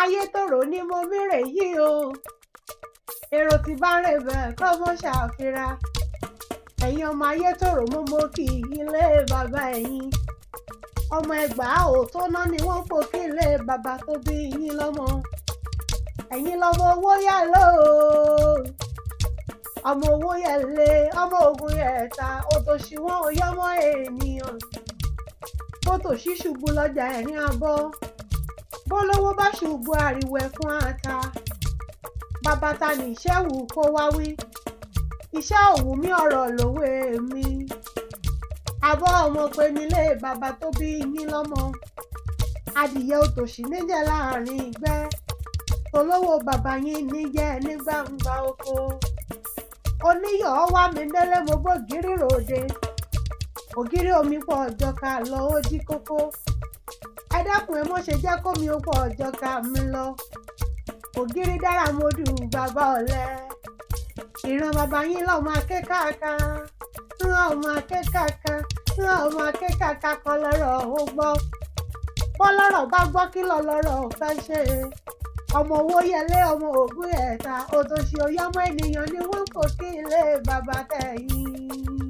Ayétòrò ni mo mírè yìí o, èrò tí bá rè bẹ́ẹ̀ kọ́ mọ́ ṣàfira. Ẹ̀yin ọmọ Ayétòrò mo kí ilé bàbá ẹ̀yin. Ọmọ Ẹ̀gbá òótọ́ náà ni wọ́n pò kí ilé bàbá tó bí yín lọ́mọ. Ẹ̀yin lọ́mọ owó yá lò ó. Ọmọ owó yẹ lé, ọmọ ogun yẹ ta, òtòṣì wọn ò yọmọ ènìyàn. Bótòṣì ṣubú lọ́jà ẹ̀rín abọ́. Bólówó bá ṣubú ariwo ẹkún ata. Bàbá ta ní iṣẹ́ wù kó wá wí. Iṣẹ́ òwú mi ọ̀rọ̀ lòwe mi. Àbọ̀ ọmọ pé nílé bàbá tó bí yín lọ́mọ. Adìyẹ òtòṣì níjẹ̀ láàrin ìgbẹ́. Olówó bàbá yín níjẹ́ ní gbangba oko. Oníyọ̀ wá mi délé mo gbógiri ròde. Ògiri omi pọ̀ ọjọ́ ká lọ ó dí kókó. Ẹ dákun ẹ mọ́ ṣe jẹ́ kómi ó pọ̀ ọjọ́ ká mi lọ. Ògiri dára mo dùn bàbá ọ̀lẹ. Ìran bàbá yín lọ́mọ akékàká. Rán ọmọ akékàká. Rán ọmọ akékàká kan lọ́rọ̀ ó gbọ́. Bọ́lọ́rọ̀ bá gbọ́ kí lọ́lọ́rọ̀ fẹ́ ṣe. Ọmọ owó yẹlé ọmọ ògún ẹ̀ta. Òtòṣì òyọ́mọ ènìyàn ni wọ́n kò kí ilé bàbá tẹ̀yìn.